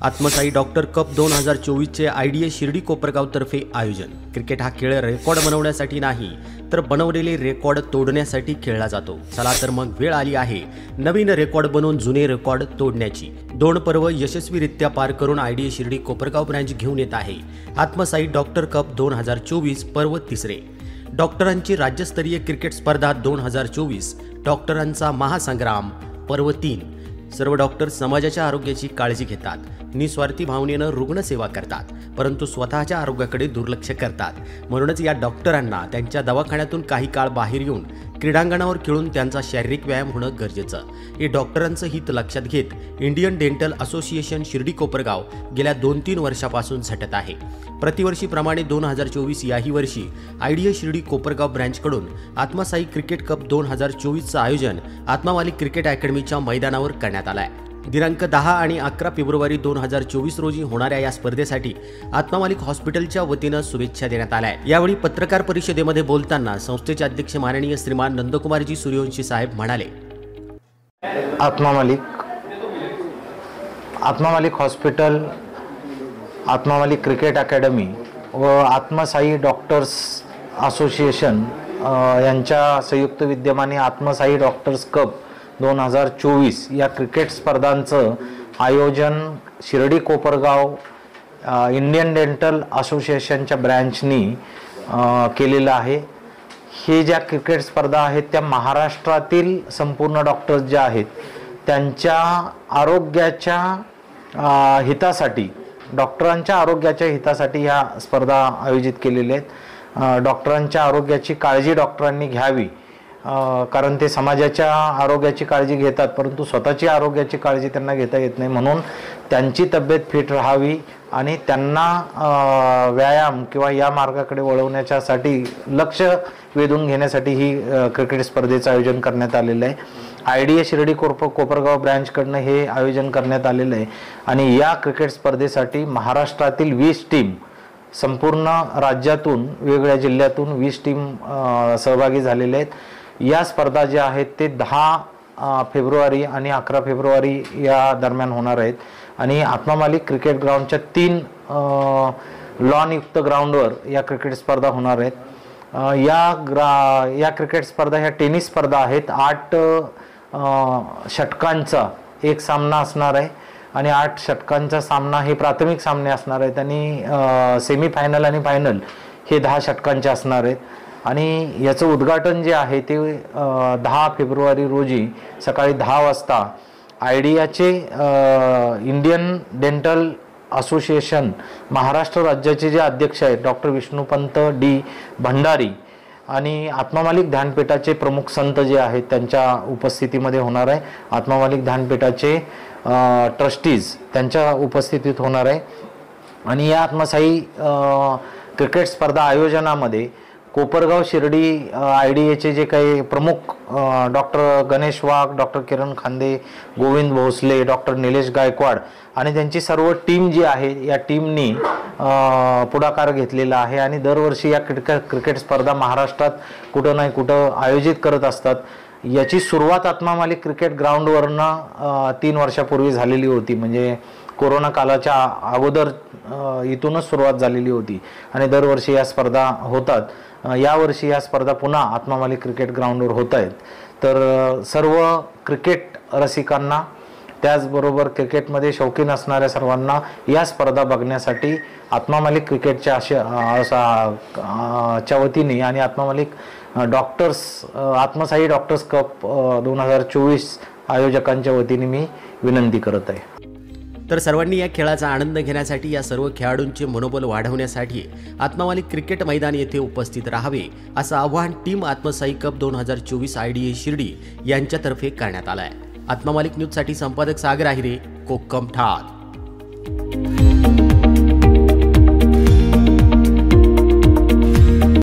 आत्मसाई doctor cup 2024 चे आयडीए शिर्डी कोपरगाव तर्फे आयोजन। क्रिकेट हा खेळ रेकॉर्ड बनवण्यासाठी नाही तर बनवलेले रेकॉर्ड तोडण्यासाठी खेळला जातो। चला तर मग वेळ आली आहे नवीन रेकॉर्ड बनवून जुने रेकॉर्ड तोडण्याची। 2 पर्व यशस्वीरित्या पार करून आयडीए शिर्डी कोपरगाव ब्रांच घेऊन येत आहे आत्मसाई डॉक्टर कप 2024 पर्व 3। डॉक्टरांची राज्यस्तरीय क्रिकेट स्पर्धा 2024 डॉक्टरांचा महासंग्राम पर्व 3। सर्व डॉक्टर समाजाच्या आरोग्याची काळजी घेतात, निस्वार्थी भावनेने रुग्णसेवा करतात, परंतु स्वतःच्या आरोग्याकडे दुर्लक्ष करतात। म्हणूनच या डॉक्टरांना त्यांच्या दवाखान्यातून काही काळ बाहेर येऊन क्रीडांगणावर खेळून त्यांचा शारीरिक व्यायाम होणं गरजेचं। हे डॉक्टरांचं हित लक्षात घेत Indian dental association Shirdi Kopargaon गेल्या 2-3 वर्षापासून झटत आहे। प्रतिवर्षीप्रमाणे 2024 याही वर्षी आयडीए शिर्डी कोपरगाव ब्रँचकडून आत्मसाई क्रिकेट कप 2024चं आयोजन आत्मामालिक क्रिकेट अकॅडमीच्या मैदानावर करण्यात आलं आहे। दिनांक 10 आणि 11 फेब्रुवारी 2024 रोजी होणाऱ्या या स्पर्धेसाठी आत्मामालिक हॉस्पिटलच्या वतीनं शुभेच्छा देण्यात आल्या आहेत। यावेळी पत्रकार परिषदेमध्ये बोलताना संस्थेचे अध्यक्ष माननीय श्रीमान नंदकुमारजी सूर्यवंशी साहेब म्हणाले, Atmamalik hospital, Atmamalik cricket academy व आत्मसाई डॉक्टर्स असोसिएशन यांच्या संयुक्त विद्यमाने आत्मसाई डॉक्टर्स कप 2024 या क्रिकेट स्पर्धांचं आयोजन शिर्डी कोपरगाव इंडियन डेंटल असोसिएशनच्या ब्रँचनी केलेलं आहे। हे ज्या क्रिकेट स्पर्धा आहेत त्या महाराष्ट्रातील संपूर्ण डॉक्टर्स जे आहेत त्यांच्या आरोग्याच्या हितासाठी, डॉक्टरांच्या आरोग्याच्या हितासाठी ह्या स्पर्धा आयोजित केलेल्या आहेत। डॉक्टरांच्या आरोग्याची काळजी डॉक्टरांनी घ्यावी, कारण ते समाजाच्या आरोग्याची काळजी घेतात परंतु स्वतःची आरोग्याची काळजी त्यांना घेता येत नाही। म्हणून त्यांची तब्येत फिट राहावी आणि त्यांना व्यायाम किंवा या मार्गाकडे वळवण्यासाठी लक्ष वेधून घेण्यासाठी ही क्रिकेट स्पर्धेचं आयोजन करण्यात आलेलं आहे। आयडीए शिर्डी कोपरगाव ब्रँचकडनं हे आयोजन करण्यात आलेलं आहे आणि या क्रिकेट स्पर्धेसाठी महाराष्ट्रातील 20 टीम, संपूर्ण राज्यातून वेगवेगळ्या जिल्ह्यातून 20 टीम सहभागी झालेले आहेत। या स्पर्धा ज्या आहेत ते 10 फेब्रुवारी आणि 11 फेब्रुवारी या दरम्यान होणार आहेत आणि आत्मामालिक क्रिकेट ग्राउंडच्या 3 लॉनयुक्त ग्राउंडवर या क्रिकेट स्पर्धा होणार आहेत। या क्रिकेट स्पर्धा ह्या टेनिस स्पर्धा आहेत। 8 षटकांचा एक सामना असणार आहे आणि 8 षटकांचा सामना हे प्राथमिक सामने असणार आहेत आणि सेमीफायनल आणि फायनल हे 10 षटकांचे असणार आहेत आणि याचं उद्घाटन जे आहे ते 10 फेब्रुवारी रोजी सकाळी 10 वाजता आयडीआचे इंडियन डेंटल असोसिएशन महाराष्ट्र राज्याचे जे अध्यक्ष आहेत डॉक्टर विष्णुपंत डी भंडारी आणि आत्मामालिक ध्यानपीठाचे प्रमुख संत जे आहेत त्यांच्या उपस्थितीमध्ये होणार आहे। आत्मामालिक ध्यानपीठाचे ट्रस्टीज त्यांच्या उपस्थितीत होणार आहे आणि या आत्मसाई क्रिकेट स्पर्धा आयोजनामध्ये कोपरगाव शिर्डी आयडीएचे जे काही प्रमुख डॉक्टर गणेश वाघ, डॉक्टर किरण खांदे, गोविंद भोसले, डॉक्टर निलेश गायकवाड आणि त्यांची सर्व टीम जी आहे या टीमनी पुढाकार घेतलेला आहे आणि दरवर्षी या क्रिकेट स्पर्धा महाराष्ट्रात कुठं नाही कुठं आयोजित करत असतात। याची सुरुवात आत्मामालिक क्रिकेट ग्राउंडवरनं 3 वर्षापूर्वी झालेली होती, म्हणजे कोरोना कालाच्या अगोदर इथूनच सुरुवात झालेली होती आणि दरवर्षी या स्पर्धा होतात। यावर्षी या स्पर्धा पुन्हा आत्मामालिक क्रिकेट ग्राउंडवर होत आहेत। तर सर्व क्रिकेट रसिकांना त्याचबरोबर क्रिकेटमध्ये शौकीन असणाऱ्या सर्वांना या स्पर्धा बघण्यासाठी आत्मामालिक क्रिकेटच्या च्या वतीने आणि आत्मामालिक आत्मसाई डॉक्टर्स कप 2024 आयोजकांच्या वतीने मी विनंती करत आहे। तर सर्वांनी या खेळाचा आनंद घेण्यासाठी, या सर्व खेळाडूंचे मनोबल वाढवण्यासाठी आत्मामालिक क्रिकेट मैदान येथे उपस्थित राहावे असं आवाहन टीम आत्मसाई कप 2024 आयडीए शिर्डी यांच्यातर्फे करण्यात आलं आहे। आत्मामालिक न्यूजसाठी संपादक सागर आहिरे, कोक्कम ठार।